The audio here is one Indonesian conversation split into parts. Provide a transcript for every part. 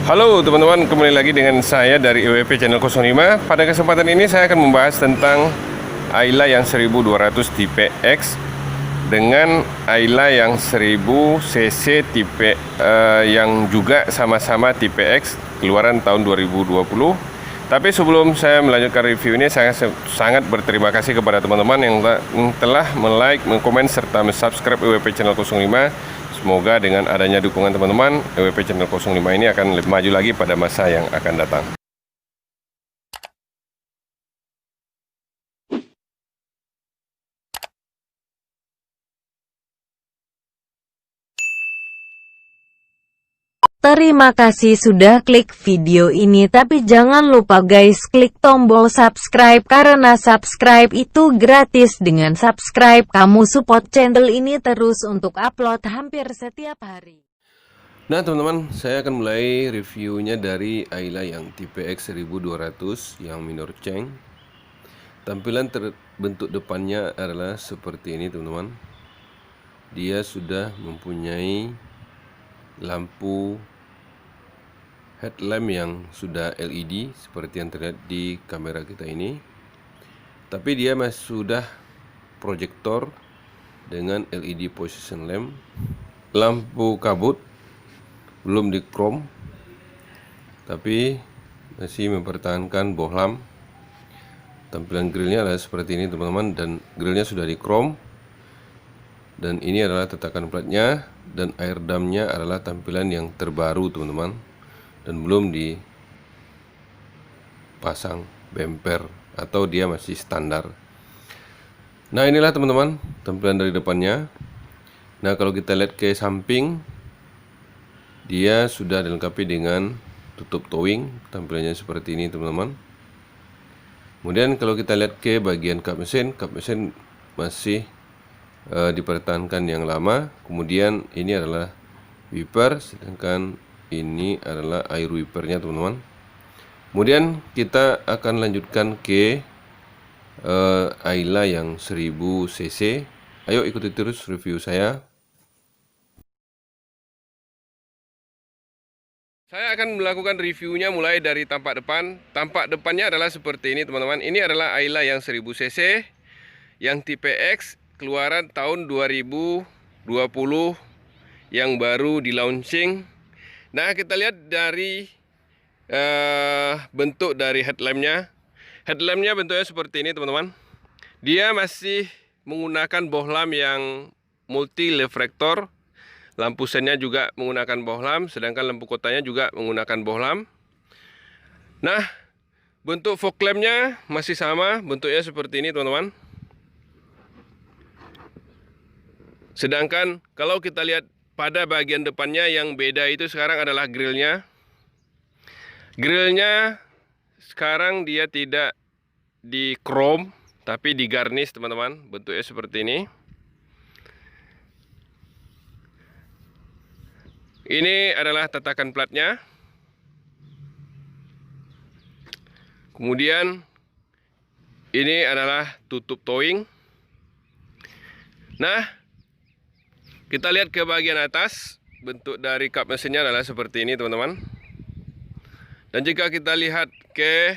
Halo teman-teman, kembali lagi dengan saya dari EWP Channel 05. Pada kesempatan ini saya akan membahas tentang Ayla yang 1200 tipe X dengan Ayla yang 1000 cc tipe yang juga sama-sama tipe X keluaran tahun 2020. Tapi sebelum saya melanjutkan review ini, saya sangat berterima kasih kepada teman-teman yang telah like, komen, serta subscribe EWP Channel 05. Semoga dengan adanya dukungan teman-teman, EWP Channel 05 ini akan lebih maju lagi pada masa yang akan datang. Terima kasih sudah klik video ini, tapi jangan lupa guys klik tombol subscribe karena subscribe itu gratis. Dengan subscribe kamu support channel ini terus untuk upload hampir setiap hari. Nah teman-teman, saya akan mulai reviewnya dari Ayla yang tipe X 1200 yang minor change. Tampilan bentuk depannya adalah seperti ini teman-teman. Dia sudah mempunyai lampu headlamp yang sudah LED seperti yang terlihat di kamera kita ini, tapi dia masih sudah proyektor dengan LED position lamp. Lampu kabut belum di chrome, tapi masih mempertahankan bohlam. Tampilan grillnya adalah seperti ini teman-teman, dan grillnya sudah di chrome, dan ini adalah tetakan platnya, dan air damnya adalah tampilan yang terbaru teman-teman, dan belum dipasang bumper atau dia masih standar. Nah inilah teman-teman tampilan dari depannya. Nah kalau kita lihat ke samping, dia sudah dilengkapi dengan tutup towing, tampilannya seperti ini teman-teman. Kemudian kalau kita lihat ke bagian kap mesin masih dipertahankan yang lama. Kemudian ini adalah wiper, sedangkan ini adalah air wipernya teman-teman. Kemudian kita akan lanjutkan ke Ayla yang 1000 cc. Ayo ikuti terus review saya. Saya akan melakukan reviewnya mulai dari tampak depan. Tampak depannya adalah seperti ini teman-teman. Ini adalah Ayla yang 1000 cc yang tipe X keluaran tahun 2020 yang baru di launching. Nah kita lihat dari bentuk dari headlampnya. Headlampnya bentuknya seperti ini teman-teman. Dia masih menggunakan bohlam yang multi reflektor. Lampu sennya juga menggunakan bohlam, sedangkan lampu kotanya juga menggunakan bohlam. Nah bentuk fog lampnya masih sama, bentuknya seperti ini teman-teman. Sedangkan kalau kita lihat pada bagian depannya, yang beda itu sekarang adalah grillnya. Grillnya sekarang dia tidak di chrome, tapi di garnish teman-teman. Bentuknya seperti ini. Ini adalah tatakan platnya. Kemudian ini adalah tutup towing. Nah, kita lihat ke bagian atas. Bentuk dari kap mesinnya adalah seperti ini teman-teman. Dan jika kita lihat ke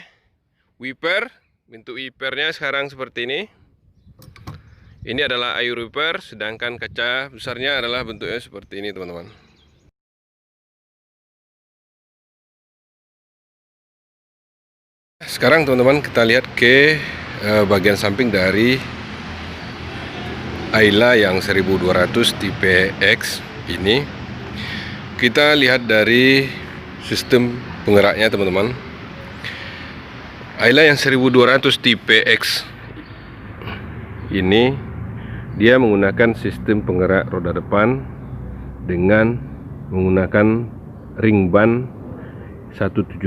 wiper, bentuk wipernya sekarang seperti ini. Ini adalah air wiper, sedangkan kaca besarnya adalah bentuknya seperti ini teman-teman. Sekarang teman-teman kita lihat ke bagian samping dari Ayla yang 1200 tipe X ini. Kita lihat dari sistem penggeraknya teman-teman. Ayla yang 1200 tipe X ini dia menggunakan sistem penggerak roda depan dengan menggunakan ring ban 175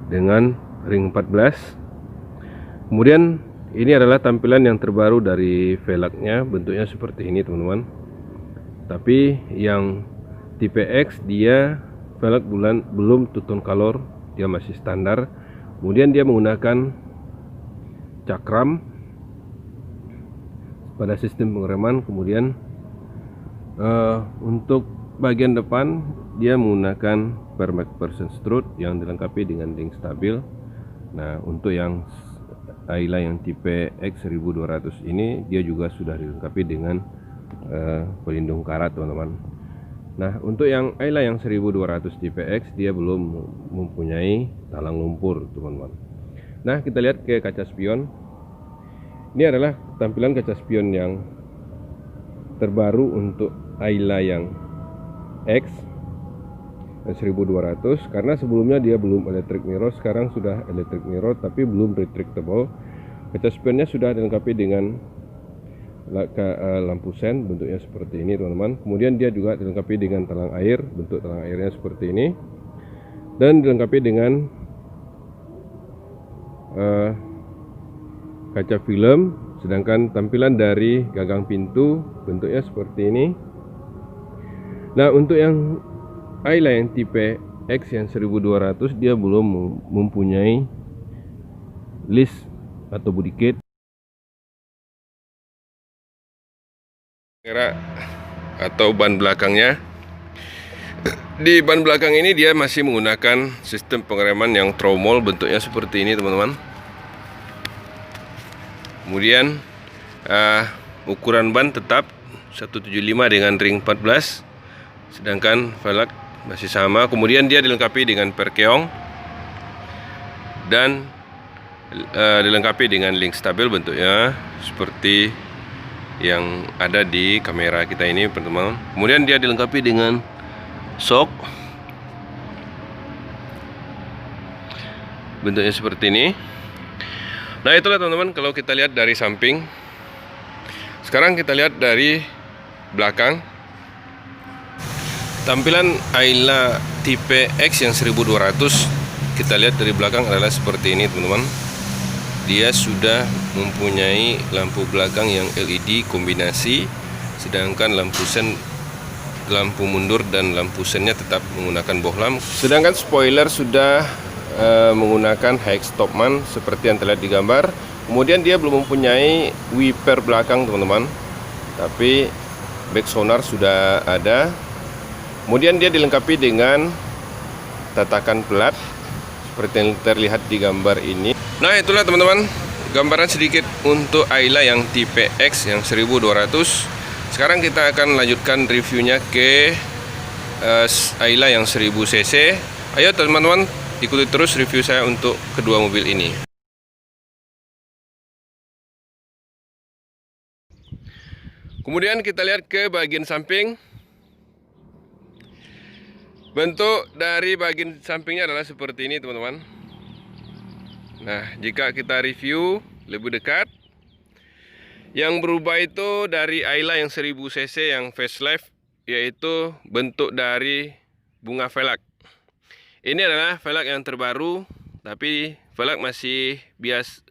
dengan ring 14. Kemudian ini adalah tampilan yang terbaru dari velgnya, bentuknya seperti ini teman-teman. Tapi yang tipe X dia velg belum two tone color, dia masih standar. Kemudian dia menggunakan cakram pada sistem pengereman. Kemudian untuk bagian depan dia menggunakan per McPherson strut yang dilengkapi dengan ring stabil. Nah, untuk yang Ayla yang tipe X1200 ini dia juga sudah dilengkapi dengan pelindung karat, teman-teman. Nah, untuk yang Ayla yang 1200 tipe X dia belum mempunyai talang lumpur, teman-teman. Nah, kita lihat ke kaca spion. Ini adalah tampilan kaca spion yang terbaru untuk Ayla yang X 1200, karena sebelumnya dia belum electric mirror, sekarang sudah electric mirror tapi belum retractable. Kaca spionnya sudah dilengkapi dengan lampu sen, bentuknya seperti ini, teman-teman. Kemudian dia juga dilengkapi dengan talang air, bentuk talang airnya seperti ini, dan dilengkapi dengan kaca film. Sedangkan tampilan dari gagang pintu bentuknya seperti ini. Nah, untuk yang Ayla yang tipe X yang 1200 dia belum mempunyai list atau body kit atau ban belakangnya. Di ban belakang ini dia masih menggunakan sistem pengereman yang tromol, bentuknya seperti ini, teman-teman. Kemudian ukuran ban tetap 175 dengan ring 14, sedangkan velg masih sama. Kemudian dia dilengkapi dengan perkeong dan dilengkapi dengan link stabil, bentuknya seperti yang ada di kamera kita ini, teman-teman. Kemudian dia dilengkapi dengan shock, bentuknya seperti ini. Nah, itulah teman-teman kalau kita lihat dari samping. Sekarang kita lihat dari belakang. Tampilan Ayla tipe X yang 1200 kita lihat dari belakang adalah seperti ini, teman-teman. Dia sudah mempunyai lampu belakang yang LED kombinasi, sedangkan lampu sen, lampu mundur dan lampu sennya tetap menggunakan bohlam. Sedangkan spoiler sudah menggunakan high stopman seperti yang terlihat di gambar. Kemudian dia belum mempunyai wiper belakang, teman-teman, tapi back sonar sudah ada. Kemudian dia dilengkapi dengan tatakan pelat seperti yang terlihat di gambar ini. Nah, itulah teman-teman gambaran sedikit untuk Ayla yang tipe X yang 1200. Sekarang kita akan lanjutkan reviewnya ke Ayla yang 1000 cc. Ayo teman-teman, ikuti terus review saya untuk kedua mobil ini. Kemudian kita lihat ke bagian samping. Bentuk dari bagian sampingnya adalah seperti ini, teman-teman. Nah, jika kita review lebih dekat, yang berubah itu dari Ayla yang 1000 cc yang facelift, yaitu bentuk dari bunga velg. Ini adalah velg yang terbaru, tapi velg masih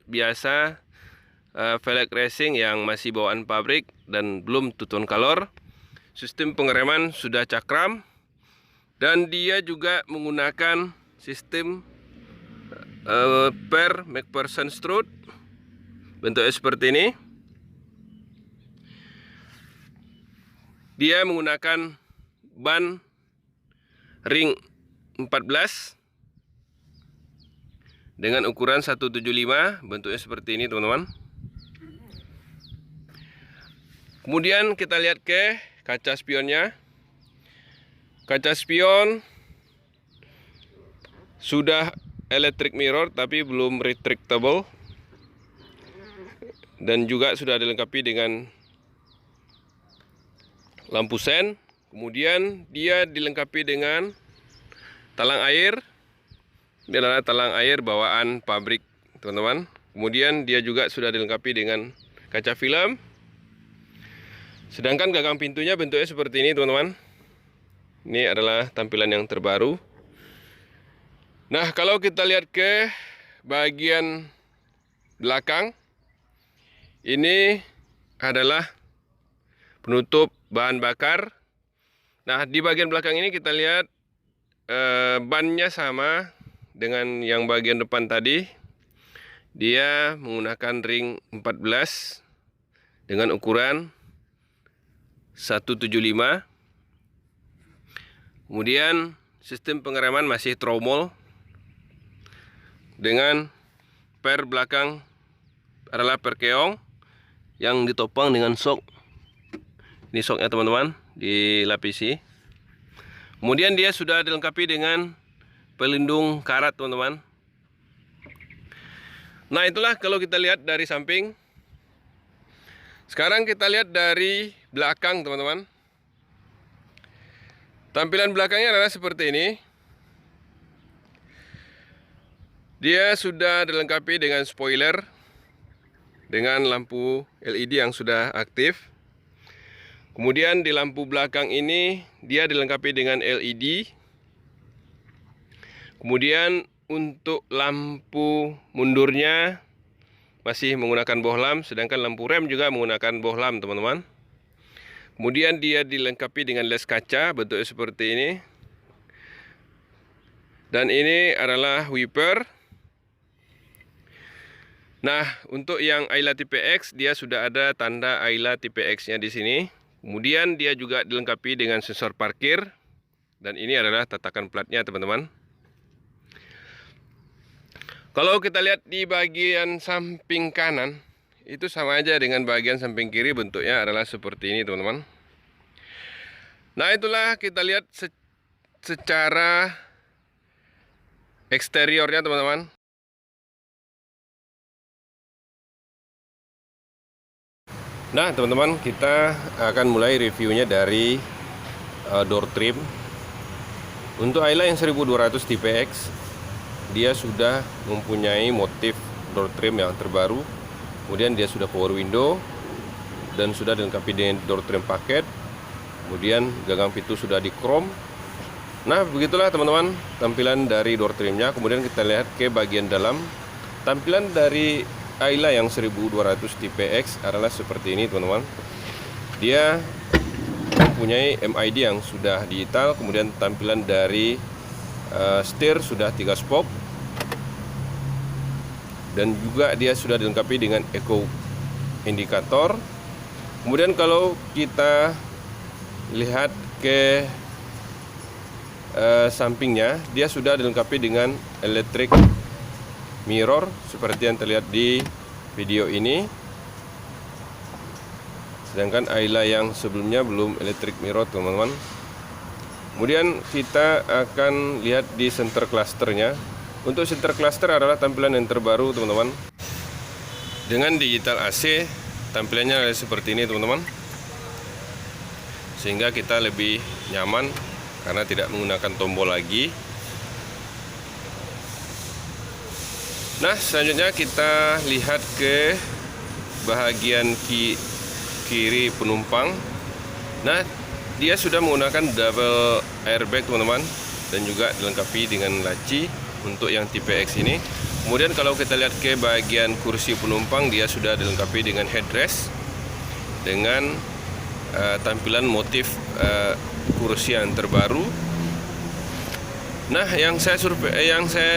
biasa, velg racing yang masih bawaan pabrik dan belum two tone color. Sistem pengereman sudah cakram. Dan dia juga menggunakan sistem per McPherson strut, bentuknya seperti ini. Dia menggunakan ban ring 14 dengan ukuran 175, bentuknya seperti ini, teman-teman. Kemudian kita lihat ke kaca spionnya. Kaca spion sudah electric mirror tapi belum retractable, dan juga sudah dilengkapi dengan lampu sen. Kemudian dia dilengkapi dengan talang air. Ini adalah talang air bawaan pabrik, teman-teman. Kemudian dia juga sudah dilengkapi dengan kaca film. Sedangkan gagang pintunya bentuknya seperti ini, teman-teman. Ini adalah tampilan yang terbaru. Nah, kalau kita lihat ke bagian belakang, ini adalah penutup bahan bakar. Nah, di bagian belakang ini kita lihat bannya sama dengan yang bagian depan tadi. Dia menggunakan ring 14 dengan ukuran 175. Kemudian sistem pengereman masih tromol dengan per belakang adalah per keong yang ditopang dengan sok. Ini soknya teman-teman, dilapisi. Kemudian dia sudah dilengkapi dengan pelindung karat teman-teman. Nah itulah kalau kita lihat dari samping. Sekarang kita lihat dari belakang teman-teman. Tampilan belakangnya adalah seperti ini. Dia sudah dilengkapi dengan spoiler, dengan lampu LED yang sudah aktif. Kemudian di lampu belakang ini dia dilengkapi dengan LED. Kemudian untuk lampu mundurnya masih menggunakan bohlam, sedangkan lampu rem juga menggunakan bohlam teman-teman. Kemudian dia dilengkapi dengan les kaca bentuknya seperti ini. Dan ini adalah wiper. Nah, untuk yang Ayla tipe X dia sudah ada tanda Ayla tipe X-nya di sini. Kemudian dia juga dilengkapi dengan sensor parkir. Dan ini adalah tatakan platnya teman-teman. Kalau kita lihat di bagian samping kanan, itu sama aja dengan bagian samping kiri, bentuknya adalah seperti ini teman-teman. Nah itulah kita lihat secara eksteriornya teman-teman. Nah teman-teman, kita akan mulai reviewnya dari door trim. Untuk Ayla yang 1200 tipe X, dia sudah mempunyai motif door trim yang terbaru. Kemudian dia sudah power window dan sudah dilengkapi dengan door trim paket. Kemudian gagang pintu sudah di chrome. Nah begitulah teman-teman tampilan dari door trimnya. Kemudian kita lihat ke bagian dalam. Tampilan dari Ayla yang 1200 tipe X adalah seperti ini teman-teman. Dia mempunyai MID yang sudah digital. Kemudian tampilan dari setir sudah 3 spoke. Dan juga dia sudah dilengkapi dengan eco indikator. Kemudian kalau kita lihat ke sampingnya, dia sudah dilengkapi dengan electric mirror seperti yang terlihat di video ini. Sedangkan Ayla yang sebelumnya belum electric mirror teman-teman. Kemudian kita akan lihat di center clusternya. Untuk center cluster adalah tampilan yang terbaru teman-teman. Dengan digital AC, tampilannya adalah seperti ini teman-teman. Sehingga kita lebih nyaman karena tidak menggunakan tombol lagi. Nah selanjutnya kita lihat ke bahagian kiri penumpang. Nah dia sudah menggunakan double airbag teman-teman, dan juga dilengkapi dengan laci untuk yang tipe X ini. Kemudian kalau kita lihat ke bagian kursi penumpang, dia sudah dilengkapi dengan headrest dengan tampilan motif kursi yang terbaru. Nah, yang saya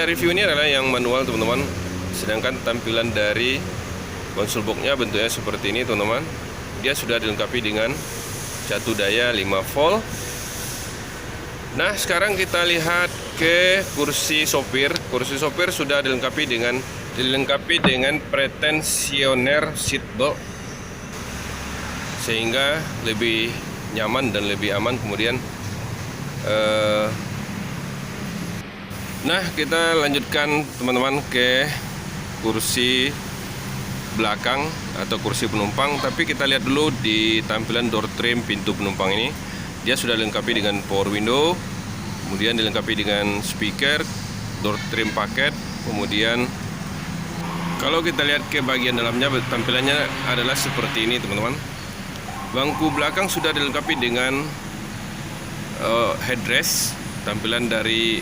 review ini adalah yang manual teman-teman. Sedangkan tampilan dari konsol boxnya bentuknya seperti ini teman-teman. Dia sudah dilengkapi dengan catu daya 5 volt. Nah, sekarang kita lihat ke kursi sopir. Kursi sopir sudah dilengkapi dengan pretensioner seat belt, sehingga lebih nyaman dan lebih aman. Kemudian nah kita lanjutkan teman-teman ke kursi belakang atau kursi penumpang. Tapi kita lihat dulu di tampilan door trim pintu penumpang ini. Dia sudah dilengkapi dengan power window, kemudian dilengkapi dengan speaker, door trim paket. Kemudian kalau kita lihat ke bagian dalamnya, tampilannya adalah seperti ini teman-teman. Bangku belakang sudah dilengkapi dengan headrest. Tampilan dari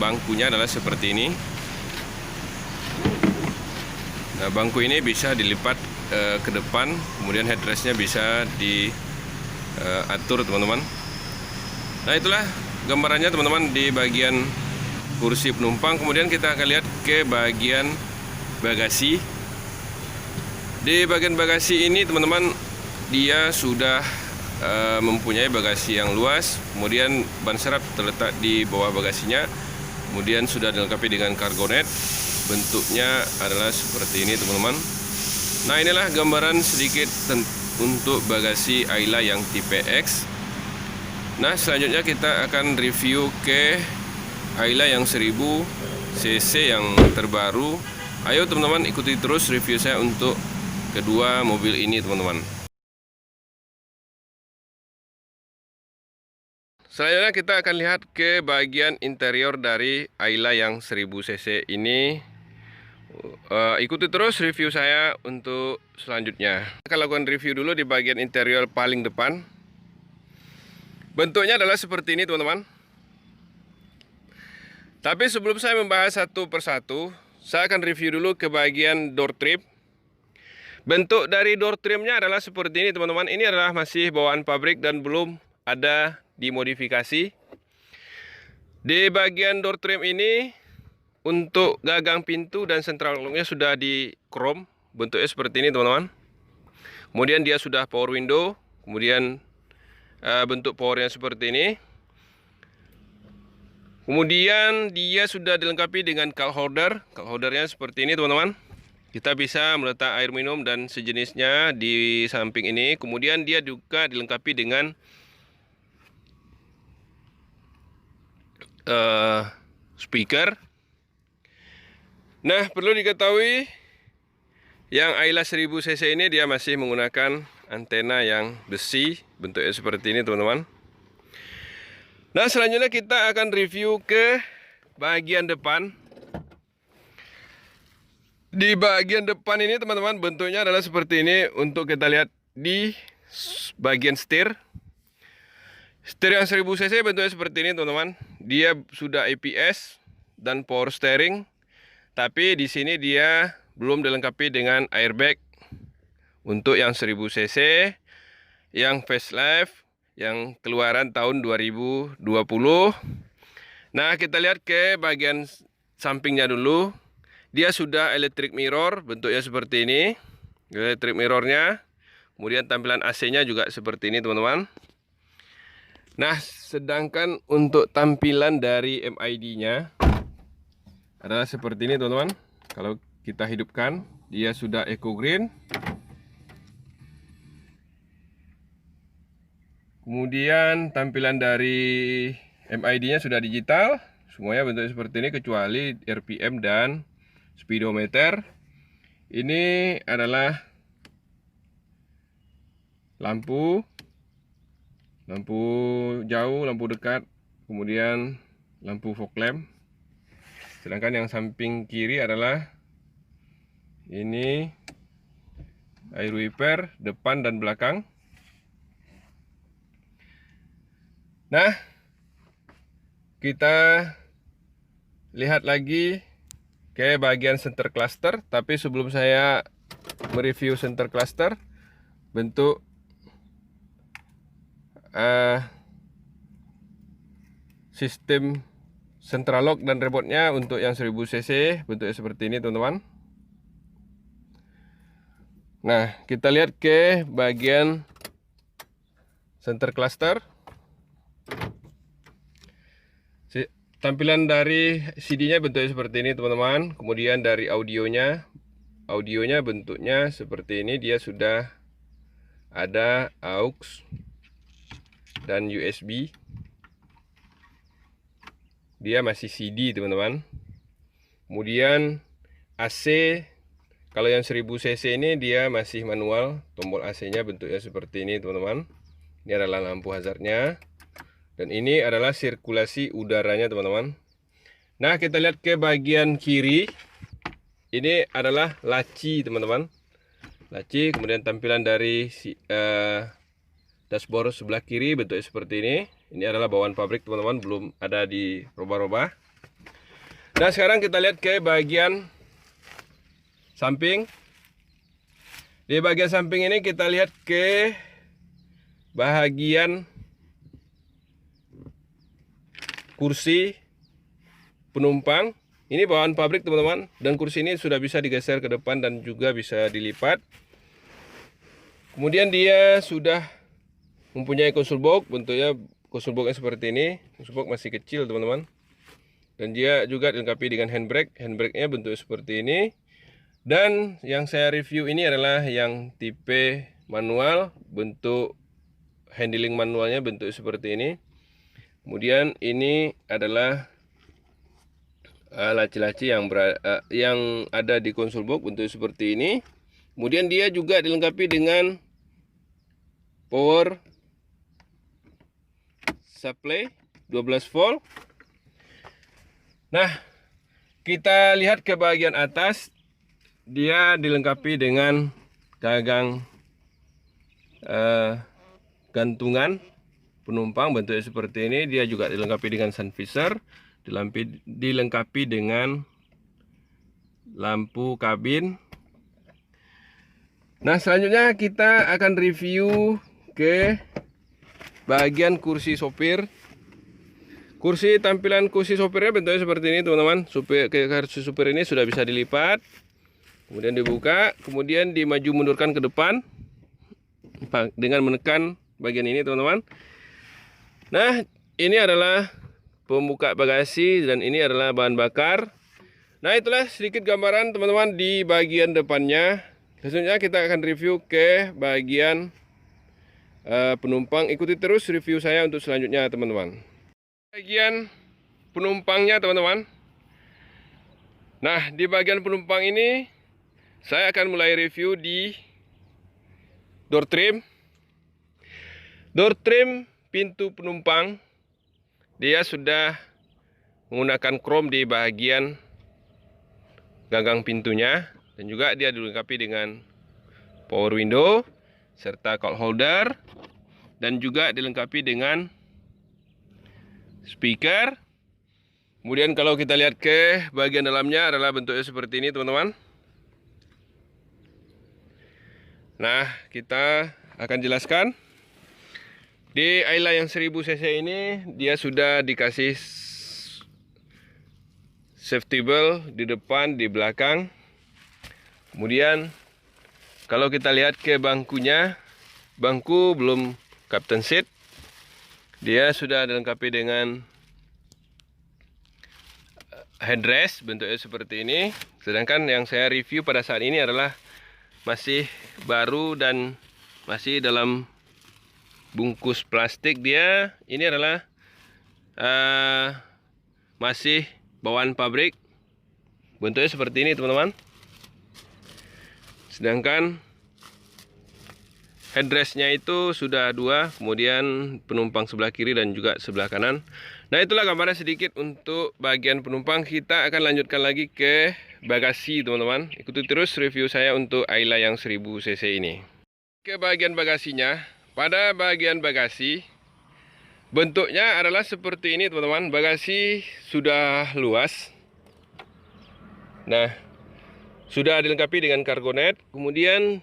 bangkunya adalah seperti ini. Nah, bangku ini bisa dilipat ke depan, kemudian headrestnya bisa diatur teman-teman. Nah, itulah gambarannya teman-teman di bagian kursi penumpang. Kemudian kita akan lihat ke bagian bagasi. Di bagian bagasi ini teman-teman, dia sudah mempunyai bagasi yang luas. Kemudian ban serep terletak di bawah bagasinya. Kemudian sudah dilengkapi dengan cargo net. Bentuknya adalah seperti ini teman-teman. Nah, inilah gambaran sedikit untuk bagasi Ayla yang tipe X. Nah, selanjutnya kita akan review ke Ayla yang 1000 cc yang terbaru. Ayo teman-teman, ikuti terus review saya untuk kedua mobil ini teman-teman. Selanjutnya kita akan lihat ke bagian interior dari Ayla yang 1000 cc ini. Ikuti terus review saya untuk selanjutnya. Kita lakukan review dulu di bagian interior paling depan. Bentuknya adalah seperti ini teman-teman. Tapi sebelum saya membahas satu persatu, saya akan review dulu ke bagian door trim. Bentuk dari door trimnya adalah seperti ini teman-teman. Ini adalah masih bawaan pabrik dan belum ada dimodifikasi. Di bagian door trim ini, untuk gagang pintu dan sentral locknya sudah di chrome. Bentuknya seperti ini teman-teman. Kemudian dia sudah power window. Kemudian bentuk powernya seperti ini. Kemudian dia sudah dilengkapi dengan cup holder. Cup holdernya seperti ini teman-teman. Kita bisa meletak air minum dan sejenisnya di samping ini. Kemudian dia juga dilengkapi dengan speaker. Nah, perlu diketahui yang Ayla 1000 cc ini dia masih menggunakan antena yang besi, bentuknya seperti ini teman-teman. Nah, selanjutnya kita akan review ke bagian depan. Di bagian depan ini teman-teman, bentuknya adalah seperti ini. Untuk kita lihat di bagian setir. Setir yang 1000 cc bentuknya seperti ini teman-teman. Dia sudah ABS dan power steering. Tapi di sini dia belum dilengkapi dengan airbag untuk yang 1000 cc, yang facelift, yang keluaran tahun 2020. Nah, kita lihat ke bagian sampingnya dulu. Dia sudah electric mirror, bentuknya seperti ini. Electric mirrornya. Kemudian tampilan AC-nya juga seperti ini teman-teman. Nah, sedangkan untuk tampilan dari MID-nya adalah seperti ini teman-teman. Kalau kita hidupkan, dia sudah eco green. Kemudian tampilan dari MID-nya sudah digital. Semuanya bentuknya seperti ini kecuali RPM dan speedometer. Ini adalah lampu jauh, lampu dekat, kemudian lampu fog lamp. Sedangkan yang samping kiri adalah ini air wiper depan dan belakang. Nah, kita lihat lagi ke bagian center cluster. Tapi sebelum saya mereview center cluster, bentuk sistem central lock dan remote-nya untuk yang 1000 cc bentuknya seperti ini teman-teman. Nah, kita lihat ke bagian center cluster. Tampilan dari CD-nya bentuknya seperti ini teman-teman. Kemudian dari audionya bentuknya seperti ini. Dia sudah ada aux dan USB. Dia masih CD teman-teman. Kemudian AC, kalau yang 1000 cc ini dia masih manual. Tombol AC-nya bentuknya seperti ini teman-teman. Ini adalah lampu hazardnya. Dan ini adalah sirkulasi udaranya teman-teman. Nah, kita lihat ke bagian kiri. Ini adalah laci teman-teman. Laci, kemudian tampilan dari dashboard sebelah kiri bentuknya seperti ini. Ini adalah bawaan pabrik teman-teman, belum ada di rubah-rubah. Nah, sekarang kita lihat ke bagian samping. Di bagian samping ini kita lihat ke bagian kursi penumpang. Ini bawaan pabrik teman-teman, dan kursi ini sudah bisa digeser ke depan dan juga bisa dilipat. Kemudian dia sudah mempunyai console box, bentuknya console boxnya seperti ini. Console box masih kecil teman-teman. Dan dia juga dilengkapi dengan handbrake. Handbrake-nya bentuknya seperti ini. Dan yang saya review ini adalah yang tipe manual, bentuk handling manualnya bentuk seperti ini. Kemudian ini adalah laci-laci yang ada di console box bentuk seperti ini. Kemudian dia juga dilengkapi dengan power supply 12 volt. Nah, kita lihat ke bagian atas, dia dilengkapi dengan gagang gantungan penumpang bentuknya seperti ini. Dia juga dilengkapi dengan sun visor, dilengkapi dengan lampu kabin. Nah, selanjutnya kita akan review ke bagian kursi sopir. Tampilan kursi sopirnya bentuknya seperti ini teman-teman. Kursi sopir ini sudah bisa dilipat, kemudian dibuka, kemudian dimaju mundurkan ke depan dengan menekan bagian ini teman-teman. Nah, ini adalah pembuka bagasi dan ini adalah bahan bakar. Nah, itulah sedikit gambaran teman-teman di bagian depannya. Selanjutnya kita akan review ke bagian penumpang. Ikuti terus review saya untuk selanjutnya teman-teman. Bagian penumpangnya teman-teman. Nah, di bagian penumpang ini saya akan mulai review di door trim. Door trim pintu penumpang, dia sudah menggunakan chrome di bagian gagang pintunya, dan juga dia dilengkapi dengan power window serta cup holder, dan juga dilengkapi dengan speaker. Kemudian kalau kita lihat ke bagian dalamnya adalah bentuknya seperti ini teman-teman. Nah, kita akan jelaskan. Di Ayla yang 1000 cc ini dia sudah dikasih safety belt di depan, di belakang. Kemudian kalau kita lihat ke bangkunya, bangku belum captain seat. Dia sudah dilengkapi dengan headrest bentuknya seperti ini. Sedangkan yang saya review pada saat ini adalah masih baru dan masih dalam bungkus plastik. Dia ini adalah masih bawaan pabrik, bentuknya seperti ini teman-teman. Sedangkan headrestnya itu sudah dua, kemudian penumpang sebelah kiri dan juga sebelah kanan. Nah, itulah gambaran sedikit untuk bagian penumpang. Kita akan lanjutkan lagi ke bagasi teman-teman. Ikuti terus review saya untuk Ayla yang 1000 cc ini. Ke bagian bagasinya. Pada bagian bagasi, bentuknya adalah seperti ini teman-teman. Bagasi sudah luas. Nah, sudah dilengkapi dengan cargo net. Kemudian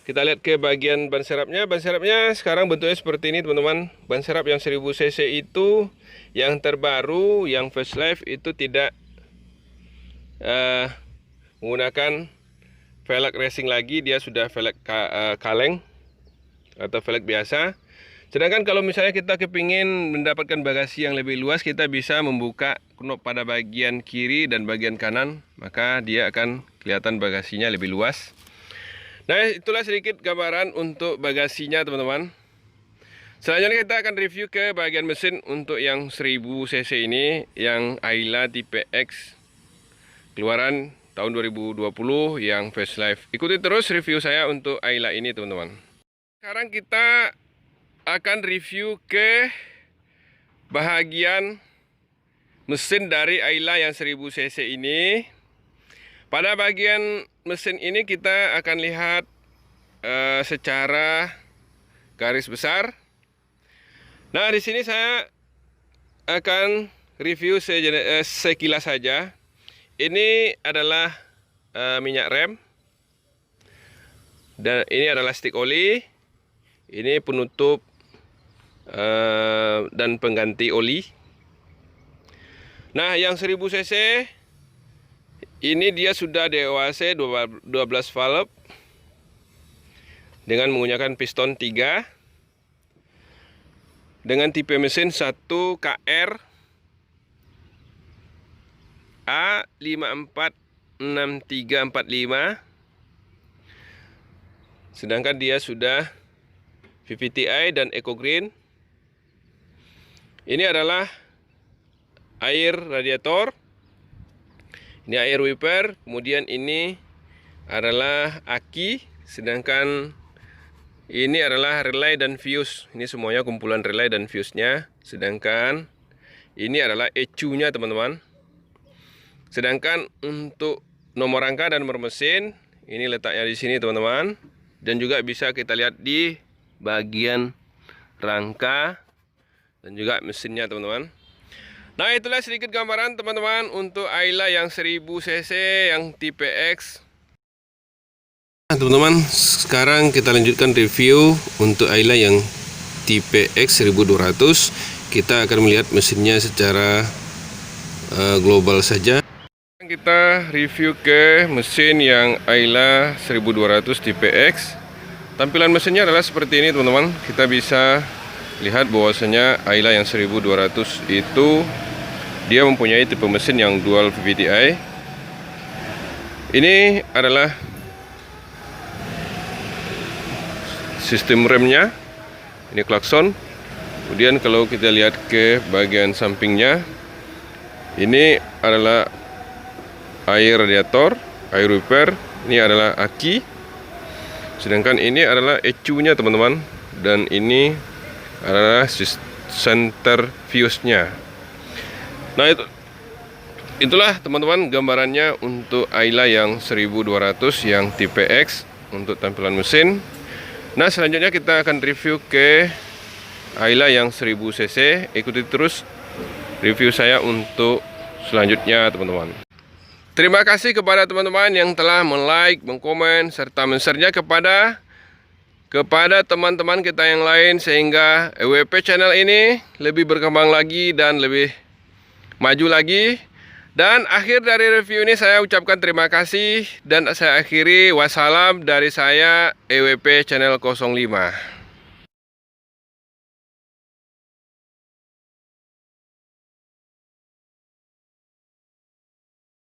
kita lihat ke bagian ban serapnya. Ban serapnya sekarang bentuknya seperti ini teman-teman. Ban serap yang 1000 cc itu yang terbaru, yang facelift itu tidak menggunakan velg racing lagi. Dia sudah velg kaleng atau velg biasa. Sedangkan kalau misalnya kita kepingin mendapatkan bagasi yang lebih luas, kita bisa membuka knop pada bagian kiri dan bagian kanan, maka dia akan kelihatan bagasinya lebih luas. Nah, itulah sedikit gambaran untuk bagasinya teman-teman. Selanjutnya kita akan review ke bagian mesin untuk yang 1000 cc ini, yang Ayla tipe X keluaran tahun 2020 yang facelift. Ikuti terus review saya untuk Ayla ini teman-teman. Sekarang kita akan review ke bahagian mesin dari Ayla yang 1000 cc ini. Pada bagian mesin ini kita akan lihat secara garis besar. Nah, di sini saya akan review sekilas saja. Ini adalah minyak rem, dan ini adalah stick oli. Ini penutup dan pengganti oli. Nah, yang 1000 cc ini dia sudah DOAC 12 valve dengan menggunakan piston 3. dengan tipe mesin 1KR A546345. Sedangkan dia sudah VVTi dan Eco Green. Ini adalah air radiator, ini air wiper, kemudian ini adalah aki, sedangkan ini adalah relay dan fuse. Ini semuanya kumpulan relay dan fuse-nya. Sedangkan ini adalah ECU-nya teman-teman. Sedangkan untuk nomor rangka dan nomor mesin, ini letaknya di sini teman-teman. Dan juga bisa kita lihat di bagian rangka dan juga mesinnya teman-teman. Nah, itulah sedikit gambaran teman-teman untuk Ayla yang 1000 cc yang tipe X. Nah teman-teman, sekarang kita lanjutkan review untuk Ayla yang tipe X 1200. Kita akan melihat mesinnya secara global saja. Kita review ke mesin yang Ayla 1200 tipe X. Tampilan mesinnya adalah seperti ini teman-teman. Kita bisa lihat bahwasanya Ayla yang 1200 itu dia mempunyai tipe mesin yang dual VVTi. Ini adalah sistem remnya. Ini klakson. Kemudian kalau kita lihat ke bagian sampingnya, ini adalah air radiator, air wiper. Ini adalah aki. Sedangkan ini adalah ECU-nya teman-teman. Dan ini adalah center fuse-nya. Nah, itulah teman-teman gambarannya untuk Ayla yang 1200 yang tipe X untuk tampilan mesin. Nah, selanjutnya kita akan review ke Ayla yang 1000 cc. Ikuti terus review saya untuk selanjutnya teman-teman. Terima kasih kepada teman-teman yang telah like, mengkomen, serta men-share-nya kepada teman-teman kita yang lain, sehingga EWP channel ini lebih berkembang lagi dan lebih maju lagi. Dan akhir dari review ini saya ucapkan terima kasih dan saya akhiri. Wassalam dari saya, EWP channel 05.